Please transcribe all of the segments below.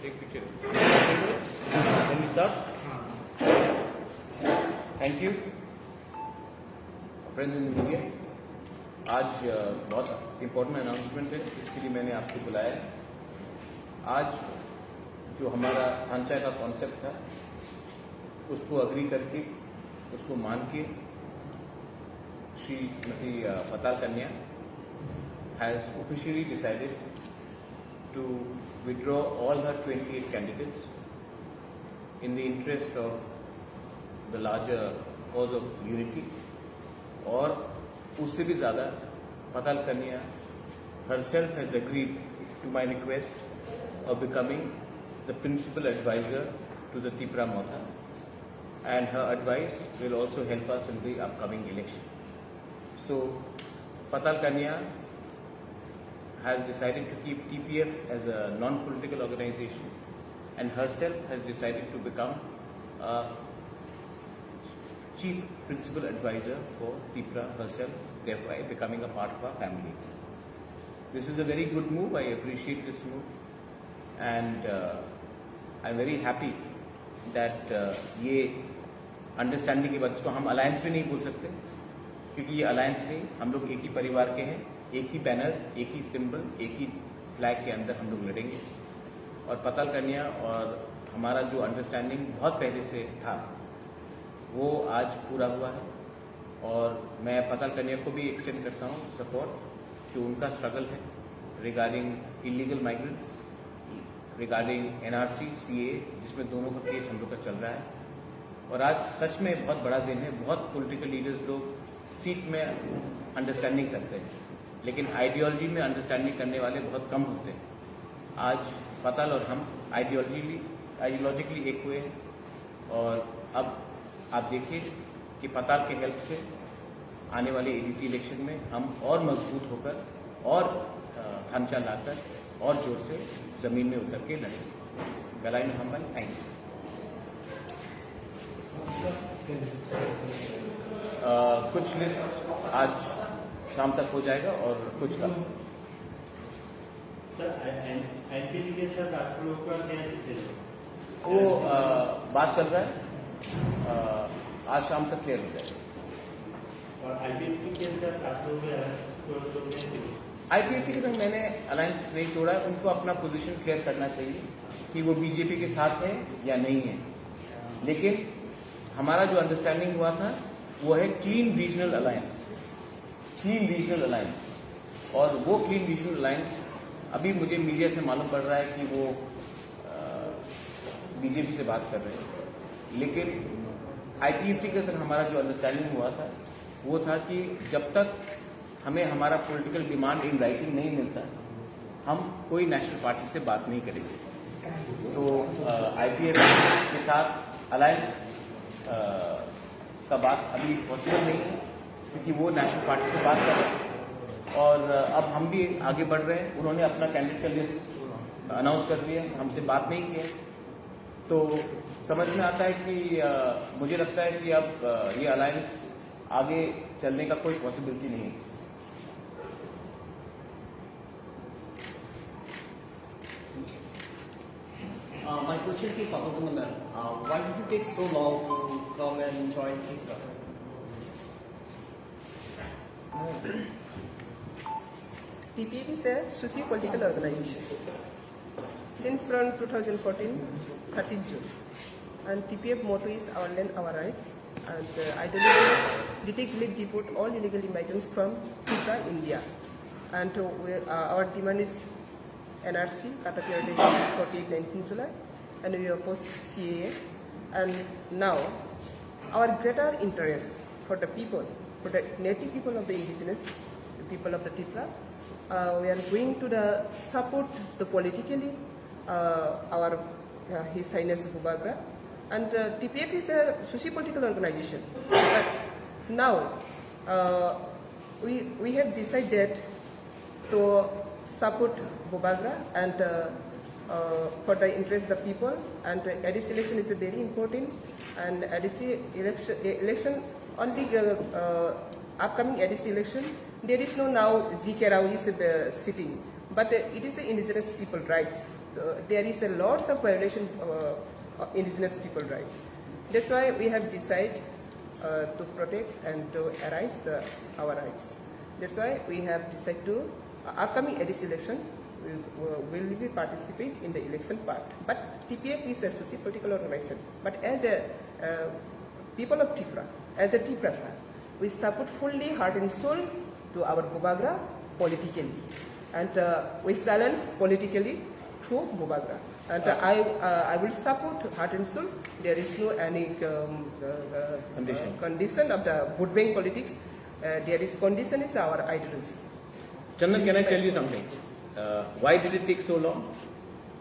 एक picture thank you friends in media. आज बहुत इम्पोर्टेंट अनाउंसमेंट है, इसके लिए मैंने आपको बुलाया है। आज जो हमारा ढांचा का कॉन्सेप्ट था उसको अग्री करके, उसको मान के श्रीमती पताल कन्या has officially decided to withdraw all her 28 candidates in the interest of the larger cause of unity। और उससे भी ज़्यादा पताल कन्या herself has agreed to my request of becoming the principal advisor to the Tipra Motha, and her advice will also help us in the upcoming election. So Patal Kanya has decided to keep TPF as a non-political organization and herself has decided to become a chief principal advisor for Tipra herself, thereby becoming a part of our family. This is a very good move. I appreciate this move, and I'm very happy that ये understanding के बाद, इसको हम alliance भी नहीं बोल सकते क्योंकि ये अलायंस नहीं, हम लोग एक ही परिवार के हैं, एक ही बैनर, एक ही सिंबल, एक ही फ्लैग के अंदर हम लोग लड़ेंगे। और पताल कन्या और हमारा जो अंडरस्टैंडिंग बहुत पहले से था वो आज पूरा हुआ है। और मैं पताल कन्या को भी एक्सटेंड करता हूँ सपोर्ट जो उनका स्ट्रगल है regarding illegal migrants, regarding NRC CA, जिसमें दोनों का केस हम लोग का चल रहा है। और आज सच में बहुत बड़ा दिन है। बहुत पॉलिटिकल लीडर्स लोग सीट में अंडरस्टैंडिंग करते हैं लेकिन आइडियोलॉजी में अंडरस्टैंडिंग करने वाले बहुत कम होते हैं। आज पताल और हम आइडियोलॉजिकली एक हुए हैं और अब आप देखिए कि पताल के हेल्प से आने वाले ADC इलेक्शन में हम और मजबूत होकर और ढांचा लाकर और जोर से जमीन में उतर के लड़ेंगे। गलाई में हम बने। Thank you. कुछ लिस्ट आज शाम तक हो जाएगा और कुछ का एनपीटी के साथ आप लोगों का क्या वो बात चल रहा है, आज शाम तक क्लियर हो जाएगा। और आईपीएफटी के साथ आप लोग आईपीएफटी के साथ मैंने अलायंस नहीं तोड़ा है, उनको अपना पोजीशन क्लियर करना चाहिए कि वो बीजेपी के साथ है या नहीं है। लेकिन हमारा जो अंडरस्टैंडिंग हुआ था वो है क्लीन रीजनल अलायंस, और वो क्लीन रीजनल अलायंस अभी मुझे मीडिया से मालूम पड़ रहा है कि वो बीजेपी से बात कर रहे हैं। लेकिन आईपीएफटी के साथ हमारा जो अंडरस्टैंडिंग हुआ था वो था कि जब तक हमें हमारा पॉलिटिकल डिमांड इन राइटिंग नहीं मिलता हम कोई नेशनल पार्टी से बात नहीं करेंगे। तो आईपीएफटी के साथ अलायंस का बात अभी पॉसिबल नहीं है क्योंकि वो नेशनल पार्टी से बात कर रहे हैं और अब हम भी आगे बढ़ रहे हैं। उन्होंने अपना कैंडिडेट का लिस्ट अनाउंस कर दिया, हमसे बात नहीं की है। तो समझ में आता है कि मुझे लगता है कि अब ये अलायंस आगे चलने का कोई पॉसिबिलिटी नहीं है। My question to Patal ma'am, why did it take so long to come and join Tipra? TPF is a socio-political organization since from 2014, 30 June. And TPF motto is our land, our rights. And ideally, detectively deport all illegal immigrants from Tipra, India. And our demand is NRC, cut off your date 48-19 July, and we oppose CAA. And now, our greater interest for the people, for the native people of the indigenous, the people of the Tipra, we are going to support the politically our His Highness Bubagra. And TPF is a socio-political organization. But now, we have decided to support Bubagra and for the interest of the people. And ADC election is very important. And ADC election on the upcoming ADC election, there is no now ZK Rao is sitting. but it is the indigenous people rights. There is a lots of violation of indigenous people rights. That's why we have decided to protect and to arise our rights. That's why we have decided to upcoming ADC election will be participate in the election part. But TPF is a socio-political organization. But as a people of Tipra, as a Tiprasa, we support fully heart and soul to our Bobagra politically, and we silence politically through Bobagra. And I will support heart and soul. There is no any condition of the vote bank politics. There is condition is our ideology. Chandan, can I tell you something? Why did it take so long?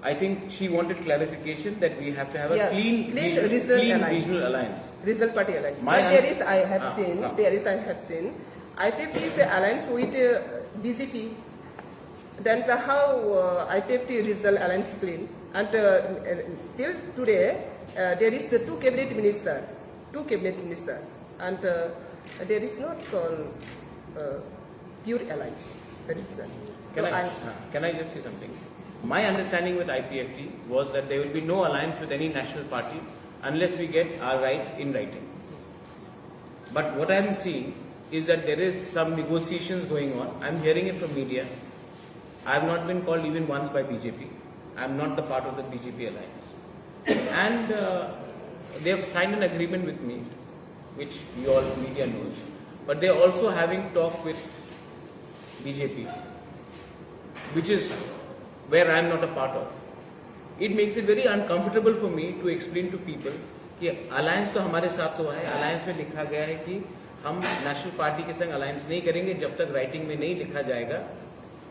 I think she wanted clarification that we have to have a clean regional alliance. Result party alliance. My but there is, I have seen, IPFT is the alliance with BJP. Then how IPFT result alliance clean. And till today, there is two cabinet minister, and there is not called pure alliance. That is that. Can I just say something? My understanding with IPFT was that there will be no alliance with any national party unless we get our rights in writing. But what I am seeing is that there is some negotiations going on. I am hearing it from media. I have not been called even once by BJP. I am not the part of the BJP alliance. And they have signed an agreement with me, which you all media knows. But they are also having talk with BJP, which is where I am not a part of. It makes it very uncomfortable for me to explain to people कि alliance तो हमारे साथ तो है, alliance में लिखा गया है कि हम नेशनल पार्टी के संग अलायंस नहीं करेंगे जब तक राइटिंग में नहीं लिखा जाएगा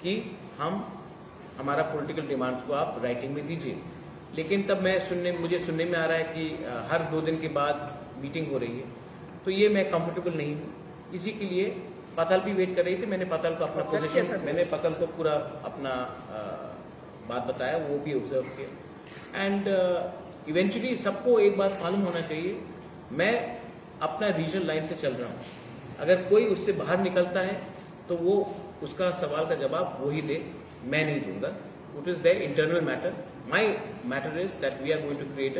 कि हम हमारा पॉलिटिकल डिमांड्स को आप राइटिंग में दीजिए. लेकिन तब मुझे सुनने में आ रहा है कि हर 2 दिन के बाद मीटिंग हो रही है, तो ये मैं कंफर्टेबल नहीं हूँ. इसी के लिए पताल भी वेट कर रही थी. मैंने पताल को अपना पोजीशन, मैंने पताल को पूरा अपना बात बताया, वो भी ऑब्जर्व किया. एंड इवेंचुअली सबको एक बात मालूम होना चाहिए, मैं अपना रीजनल लाइन से चल रहा हूँ. अगर कोई उससे बाहर निकलता है तो वो उसका सवाल का जवाब वो ही दे, मैं नहीं दूंगा. It is their internal matter. My matter is that we are going to create a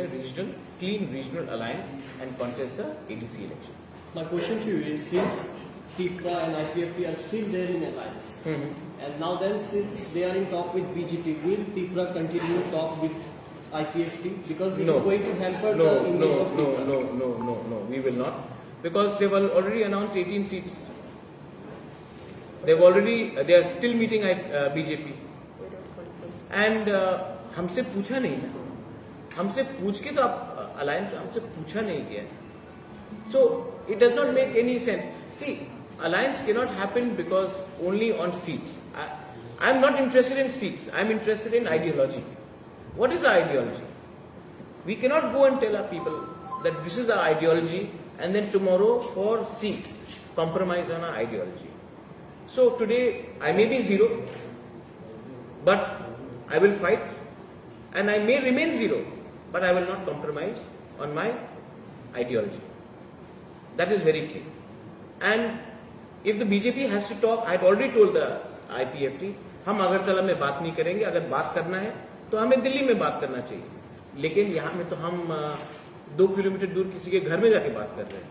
clean regional alliance and contest the ADC election. My question to you is, since Tipra and IPFT are still there in alliance, and now then since they are in talk with BJP, will Tipra continue talk with IPFT? Because it is going to hamper the image of Tipra. No, we will not. Because they have already announced 18 seats. They are still meeting at BJP. And हमसे पूछा नहीं ना, हमसे पूछ के तो आप alliance हमसे पूछा नहीं किया. So it does not make any sense. See, alliance cannot happen because only on seats. I am not interested in seats. I am interested in ideology. What is the ideology? We cannot go and tell our people that this is our ideology and then tomorrow for seats compromise on our ideology. So today I may be 0, but I will fight, and I may remain 0, but I will not compromise on my ideology. That is very clear. And if the BJP has to talk, I had already told the IPFT, हम अगरतला में बात नहीं करेंगे. अगर बात करना है तो हमें दिल्ली में बात करना चाहिए. लेकिन यहाँ में तो हम 2 किलोमीटर दूर किसी के घर में जाके बात कर रहे हैं.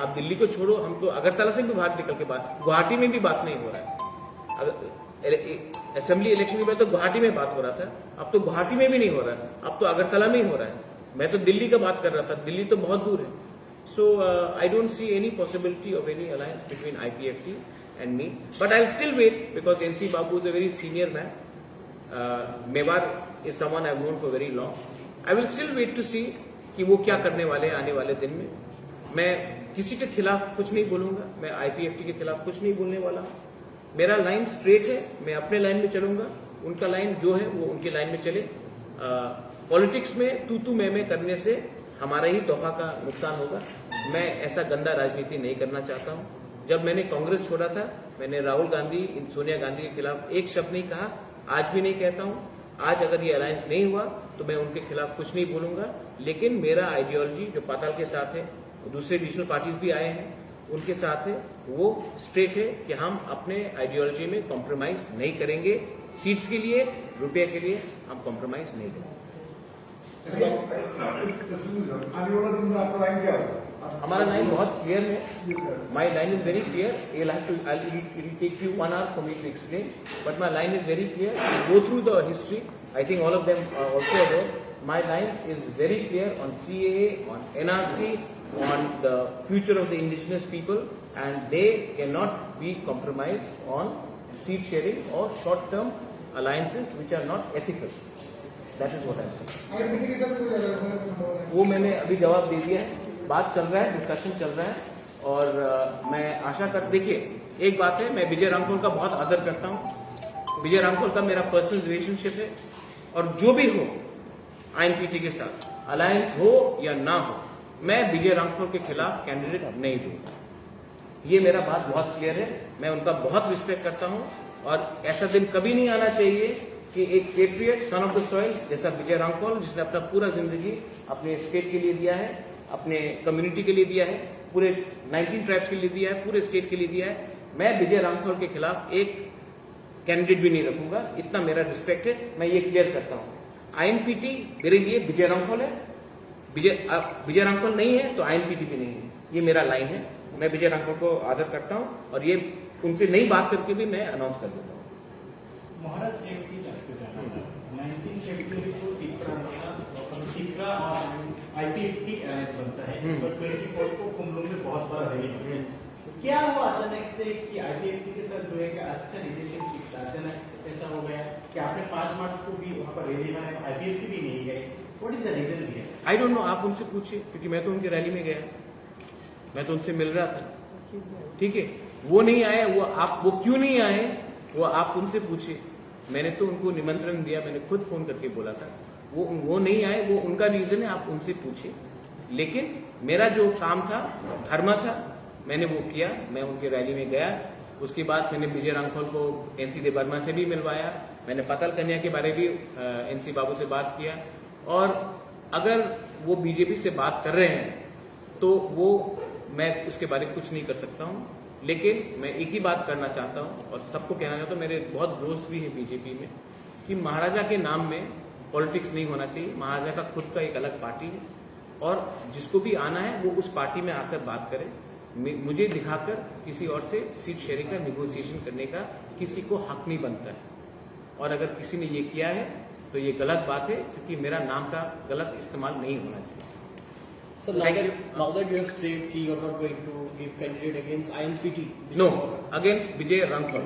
आप दिल्ली को छोड़ो, हम तो अगरतला से भी बाहर निकल के बात, गुवाहाटी में भी बात नहीं हो रहा है. असेंबली इलेक्शन के बाद तो गुवाहाटी में बात हो रहा था, अब तो गुवाहाटी में भी नहीं हो रहा है, अब तो अगरतला में ही हो रहा है. मैं तो दिल्ली का बात कर रहा था, दिल्ली तो बहुत दूर है. So I don't see any possibility of any alliance between IPFT and me. But I'll still wait because NC Babu is a very senior man. Mewar is someone I've known for very long. I will still wait to see कि वो क्या करने वाले हैं आने वाले दिन में. मैं किसी के खिलाफ कुछ नहीं बोलूंगा, मैं IPFT के खिलाफ कुछ नहीं बोलने वाला. मेरा लाइन स्ट्रेट है, मैं अपने लाइन में चलूंगा, उनका लाइन जो है वो उनकी लाइन में चले. पॉलिटिक्स में तू मैं करने से हमारा ही तोहफा का नुकसान होगा. मैं ऐसा गंदा राजनीति नहीं करना चाहता हूं. जब मैंने कांग्रेस छोड़ा था, मैंने राहुल गांधी, सोनिया गांधी के खिलाफ एक शब्द नहीं कहा, आज भी नहीं कहता हूं. आज अगर ये अलायंस नहीं हुआ तो मैं उनके खिलाफ कुछ नहीं बोलूंगा. लेकिन मेरा आइडियोलॉजी जो पाताल के साथ है, दूसरे रीजनल पार्टीज भी आए हैं उनके साथ है, वो स्ट्रेट है कि हम अपने आइडियोलॉजी में कॉम्प्रोमाइज नहीं करेंगे. सीट्स के लिए, रुपये के लिए हम कॉम्प्रोमाइज नहीं करेंगे। हमारा लाइन बहुत क्लियर है. My line is very clear. It will take you 1 hour for me to explain. But my line is very clear. You go through the history. I think all of them are also aware. My line is very clear on CAA, on NRC, on the future of the indigenous people, and they cannot be compromised on seat sharing or short-term alliances which are not ethical. That is what I am saying. वो मैंने अभी जवाब दे दिया है. बात चल रहा है, डिस्कशन चल रहा है, और मैं आशा कर, देखिए एक बात है, मैं विजय रामखोल का बहुत आदर करता हूँ. विजय रामखोल का मेरा पर्सनल रिलेशनशिप है, और जो भी हो INPT के साथ अलायंस हो या ना हो, मैं विजय रामखोल के खिलाफ कैंडिडेट नहीं दूंगा. ये मेरा बात बहुत क्लियर है. मैं उनका बहुत रिस्पेक्ट करता हूँ, और ऐसा दिन कभी नहीं आना चाहिए कि एक patriot, son of the soil जैसा विजय रामखोल, जिसने अपना पूरा जिंदगी अपने स्टेट के लिए दिया है, अपने कम्युनिटी के लिए दिया है, पूरे 19 ट्राइब्स के लिए दिया है, पूरे स्टेट के लिए दिया है, मैं विजय रामखोल के खिलाफ एक कैंडिडेट भी नहीं रखूंगा. इतना मेरा रिस्पेक्ट है, मैं ये क्लियर करता हूँ. INPT मेरे लिए विजय रामखोल है. विजय रामखोल नहीं है तो INPT भी नहीं है. ये मेरा लाइन है. मैं विजय रामखोल को आदर करता हूँ, और ये उनसे नई बात करके भी मैं अनाउंस कर देता हूँ. महाराज एक चीज आपसे जानना था. 1973 को टिकरा और IPFT अलायंस बनता है. इस पर 24 को कुमलुंग में बहुत बड़ा रैली होता है. क्या हुआ अचानक से कि IPFT के साथ जो है कि अच्छा रिलेशनशिप था, अचानक ऐसा हो गया कि आपने 5 मार्च को भी वहाँ पर रैली में IPFT भी नहीं गए. What is the reason here? I don't know, आप उनसे पूछिए, क्योंकि मैं तो उनकी रैली में गया, मैं तो उनसे मिल रहा था. ठीक है, वो नहीं आए, वो क्यों नहीं आए, वो आप उनसे पूछिए. मैंने तो उनको निमंत्रण दिया, मैंने खुद फोन करके बोला था. वो नहीं आए, वो उनका रीजन है, आप उनसे पूछिए. लेकिन मेरा जो काम था, धर्म था, मैंने वो किया. मैं उनके रैली में गया. उसके बाद मैंने विजय रामखोल को NC देवर्मा से भी मिलवाया. मैंने पतल कन्या के बारे भी NC बाबू से बात किया. और अगर वो बीजेपी से बात कर रहे हैं तो वो, मैं उसके बारे में कुछ नहीं कर सकता हूँ. लेकिन मैं एक ही बात करना चाहता हूँ, और सबको कहना चाहता हूँ, मेरे बहुत दोस्त भी हैं बीजेपी में, कि महाराजा के नाम में पॉलिटिक्स नहीं होना चाहिए. महाराजा का खुद का एक अलग पार्टी है, और जिसको भी आना है वो उस पार्टी में आकर बात करे. मुझे दिखाकर किसी और से सीट शेयरिंग का निगोसिएशन करने का किसी को हक नहीं बनता है. और अगर किसी ने ये किया है तो ये गलत बात है, क्योंकि मेरा नाम का गलत इस्तेमाल नहीं होना चाहिए. So now that you have said you are not going to give candidate against INPT. No, against Vijay Ramkhol.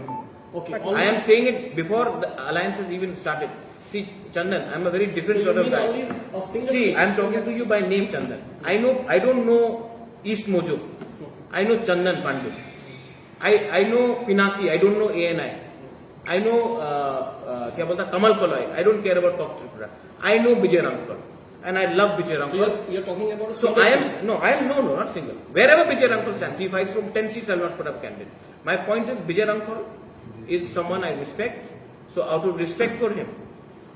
Okay. I am saying it before the alliance has even started. See, Chandan, I am a very different sort of guy. See, I am talking to you by name, Chandan. I don't know East Mojo. I know Chandan Pandey. I know Pinaki. I don't know ANI. I know क्या बोलता Kamal Kolai. I don't care about Top Tripura. I know Vijay Ramkhol. And I love Vijay Ramkhol. So you're talking about a so I am not single. Wherever Vijay Ramkhol stands, he fights from 10 seats, I will not put up candidate. My point is, Vijay Ramkhol is someone I respect. So out of respect for him,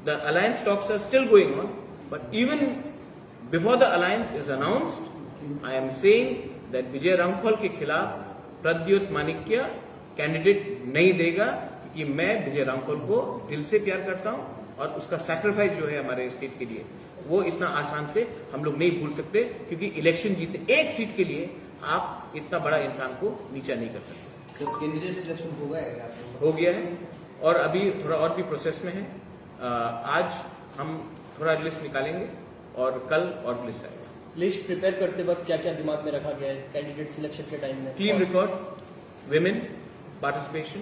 the alliance talks are still going on. But even before the alliance is announced, I am saying that Vijay Ramkhol के खिलाफ Pradyut Manikya candidate नहीं देगा, क्योंकि मैं विजय रामखोल को दिल से प्यार करता हूं, और उसका सैक्रिफाइस जो है हमारे स्टेट के लिए, वो इतना आसान से हम लोग नहीं भूल सकते. क्योंकि इलेक्शन जीते एक सीट के लिए आप इतना बड़ा इंसान को नीचा नहीं कर सकते. तो कैंडिडेट सिलेक्शन हो गया है, और अभी थोड़ा और भी प्रोसेस में है. आज हम थोड़ा लिस्ट निकालेंगे, और कल और लिस्ट आएगा. लिस्ट प्रिपेयर करते वक्त क्या क्या दिमाग में रखा गया है कैंडिडेट सिलेक्शन के टाइम में? Team record, women participation,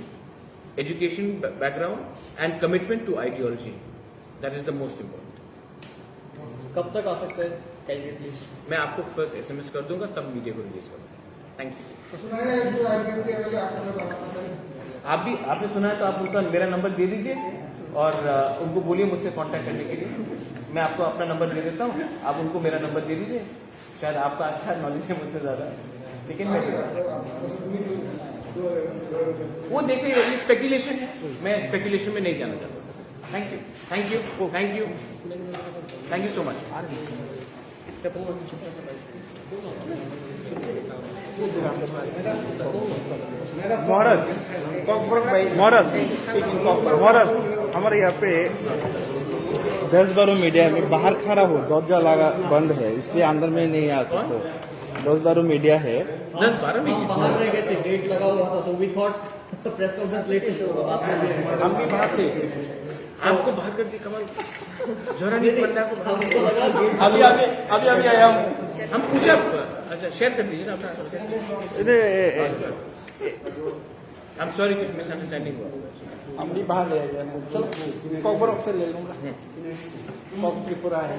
education background, and commitment to ideology. That is the most important. कब तक आ सकता है कैंडिडेट लिस्ट? मैं आपको फर्स्ट SMS कर दूंगा, तब मीडिया को रिलीज करूंगा. Thank you. आपने सुना है तो आप उनका मेरा नंबर दे दीजिए, और उनको बोलिए मुझसे कांटेक्ट करने के लिए. मैं आपको अपना नंबर दे देता हूँ, आप उनको मेरा नंबर दे दीजिए. शायद आपका अच्छा नॉलेज है मुझसे ज्यादा, लेकिन मैं वो देखिए, ये स्पेकुलेशन है, मैं स्पेकुलेशन में नहीं जाना चाहता. Thank you, thank you, thank you, thank you so much. Moral, Moral, हमारे यहाँ पे 10-12 मीडिया में बाहर खड़ा हो, दरवाजा लगा बंद है, इसलिए अंदर में नहीं आ सकते। 10-12 मीडिया है। 10-12 हम बाहर रह गए थे, गेट लगा हुआ था, so we thought press conference late से शुरू होगा, बाद में हम भी बाहर थे। आपको बाहर कर दी कमल, जोरा नहीं पड़ना आपको। हमको लगा गेट अभी आया हम। हम पूछा, अच्छा शेयर कर दीजिए ना अपना। I'm sorry कुछ मिसअंडरस्टैंडिंग हुआ। हम भी बाहर ले गए। चलो कॉपर ऑप्शन ले लूंगा। कॉप त्रिपुरा है।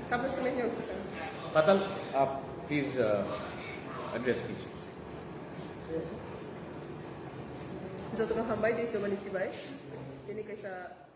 Sampai sini nggak usah. पतल आप प्लीज एड्रेस कीजिए। Jatuh hambai di Somalisi baik. Ini kisah